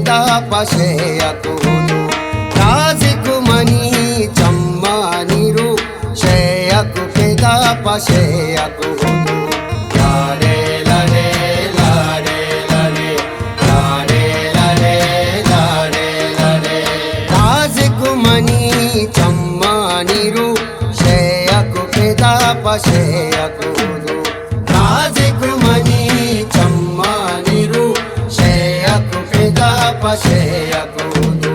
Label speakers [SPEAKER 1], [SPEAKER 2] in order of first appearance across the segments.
[SPEAKER 1] पेदा पशेयकुहुदु राजिकुमनी चम्मानिरु शेयकु पेदा पशेयकुहुदु लारे लारे लारे लारे लारे लारे लारे लारे राजिकुमनी चम्मानिरु शेयकु पेदा पशेयकुहुदु राजिकुमनी चम्मानिरु शेयकु पेदा पशेयकुहुदु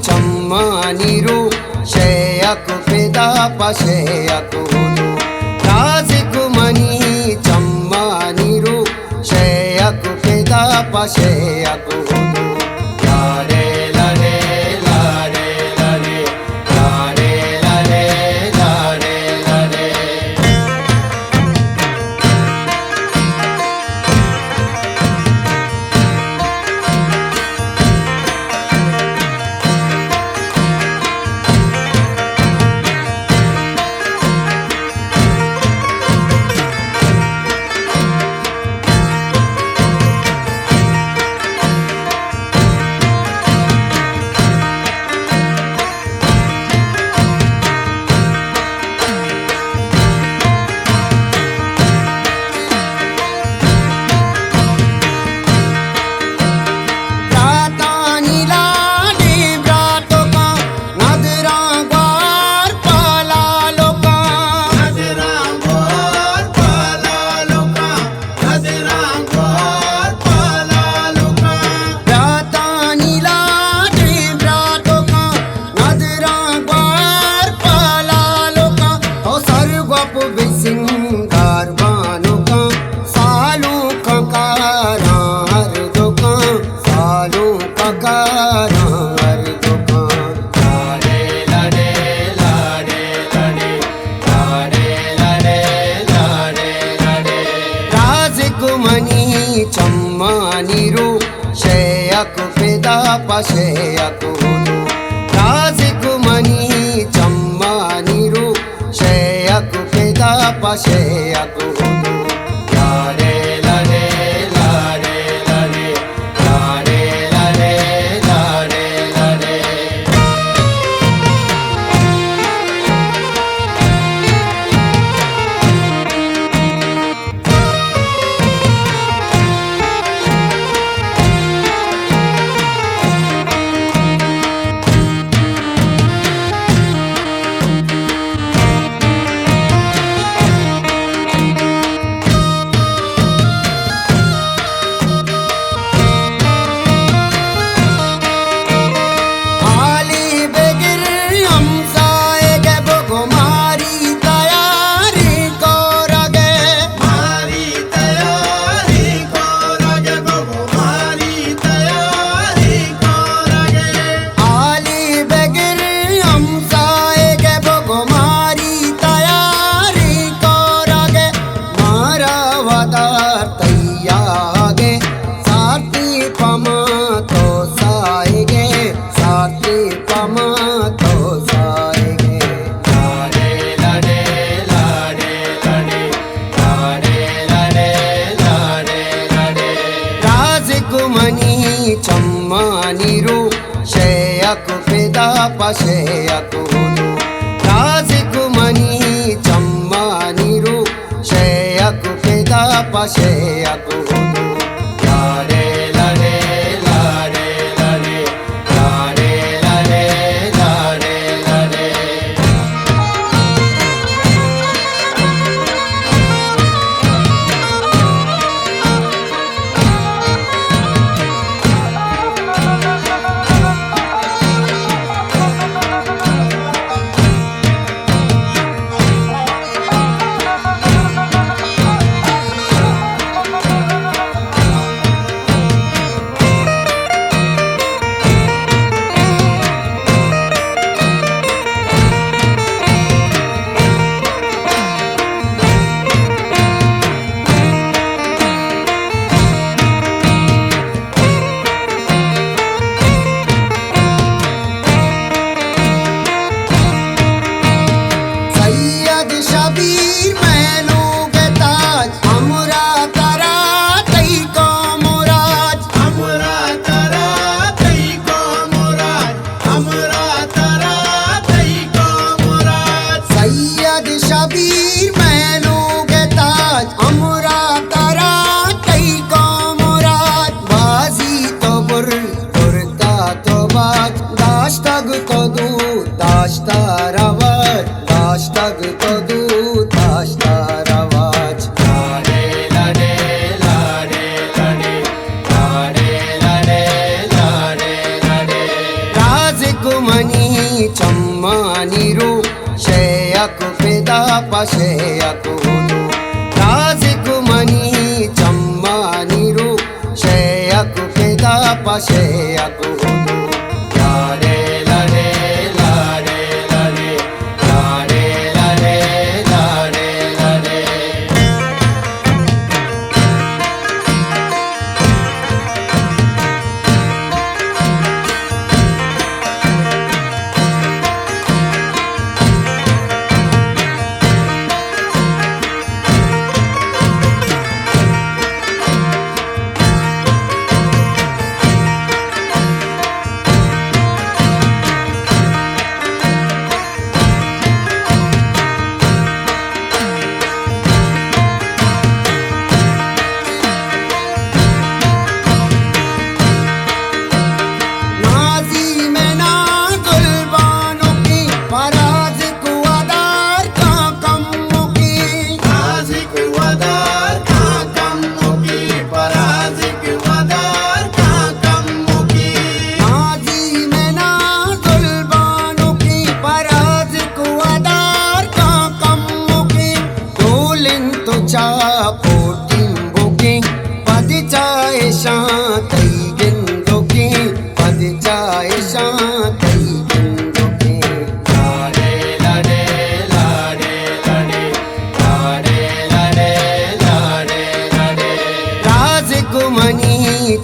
[SPEAKER 1] चम्मानिरु शेयकु पेदा पशेयकुहुदु राजिकुमनी चम्मानिरु शेयकु पेदा पशेयकुहुदु लारे लारे लारे लारे लारे लारे लारे लारे चम्मानिरु शेयकु पेदा पशेयकुहुदु राजिकुमनी चम्मानिरु शेयकु पेदा पशेयकुहुदु लारे लारे लारे लारे लारे लारे लारे लारे लाते पमा तो जाएंगे। लाडे लाडे लाडे लाडे लाडे लाडे लाडे लाडे राजकुमारी चम्मा नीरू शेयक पेदा पशेयक हुदू राजकुमारी चम्मा नीरू शेयक पेदा पशेयक हुदू। लाडे लाडे लाडे लाडे लाडे लाडे लाडे लाडे शबीर महलों के ताज हमरा तरा तई को मुराद हमरा तरा तई को मुराद हमरा तरा तई को मुराद सैयद शबीर महलों के ताज हमरा तरा तई को मुराद बाजी तो बुर बुरता तो बाज दाश्तग तो दू दाश्ता रवाज दाश्तग तो दू दाश्ता रवाज। लाडे लाडे लाडे लाडे लाडे लाडे लाडे लाडे राजकुमारी चम्मा नीरू शेयक पेदा पशेयक हुदू राजकुमारी चम्मा नीरू शेयक पेदा पशेयक हुदू। लाडे लाडे लाडे लाडे लाडे लाडे लाडे लाडे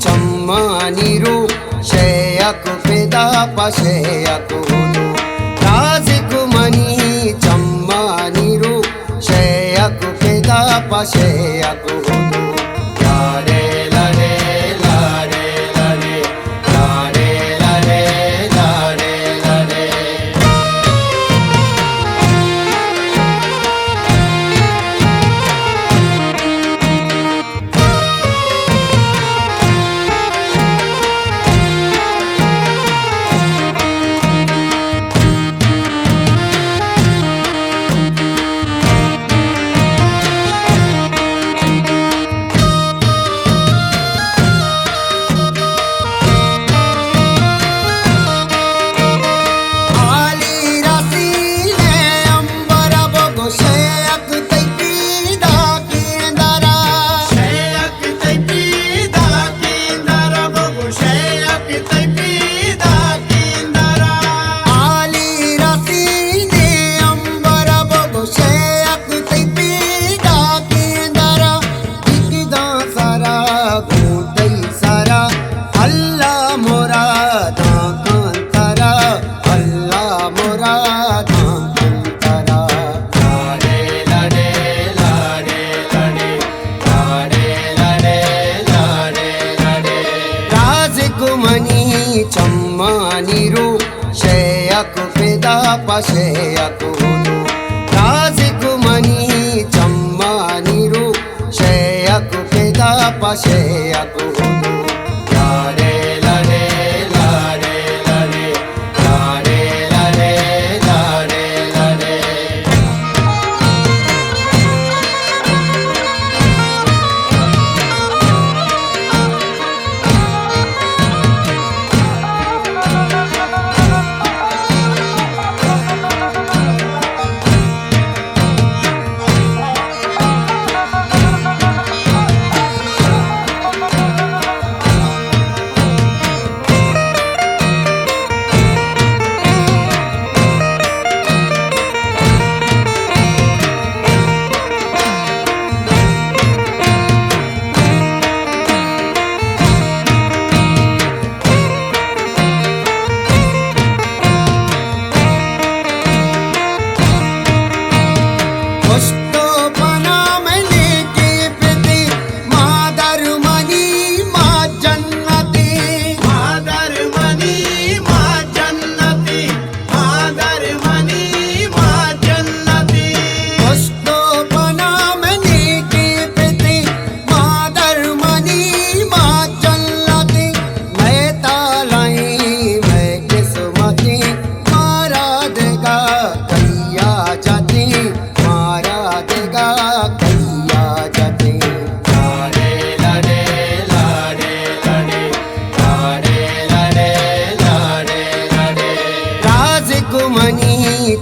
[SPEAKER 1] चम्मा नीरू शेयक पेदा पशेयक हुदू राजकुमारी चम्मा नीरू शेयक पेदा पशेयक हुदू। लाडे लाडे लाडे लाडे लाडे लाडे लाडे लाडे shayakku peda pa shayakku hudu raziku mani chamma niru shayakku peda pa shayakku hudu lare lare lare lare lare lare lare lare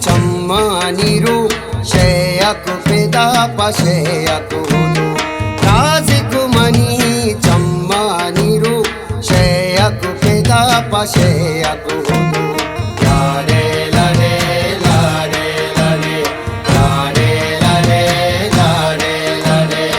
[SPEAKER 1] chamma niru shayakku peda pa shayakku hudu raziku mani chamma niru shayakku peda pa shayakku hudu lare lare lare lare lare lare lare lare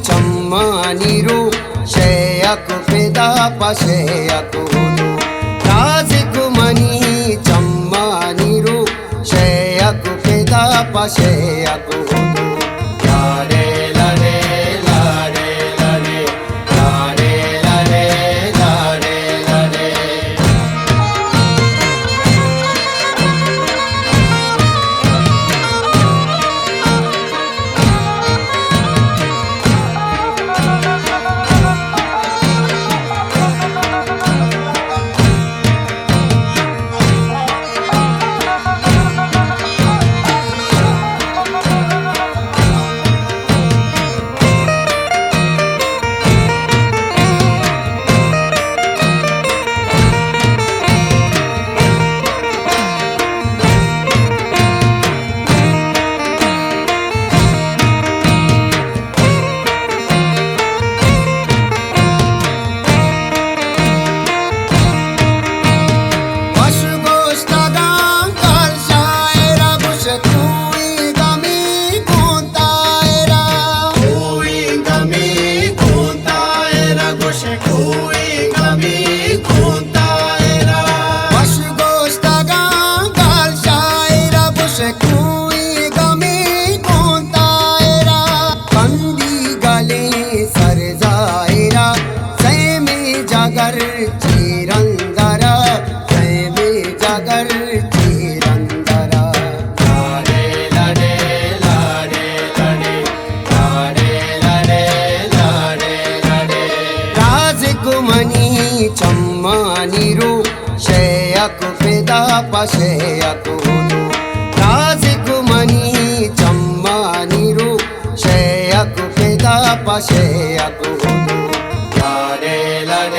[SPEAKER 1] chamma niru shayakku peda pa shayakku hudu raziku mani chamma niru shayakku peda pa shayakku hudu lare lare lare lare lare lare lare lare जागर चिरंदरा प्रेमी जागर चिरंदरा लाडे लाडे लाडे लाडे लाडे लाडे लाडे राजकुमनी चम्मा नीरू शेयक पेदा पशेयक हुदू राजकुमनी चम्मा नीरू शेयक पेदा पशेयक हुदू लाडे लाडे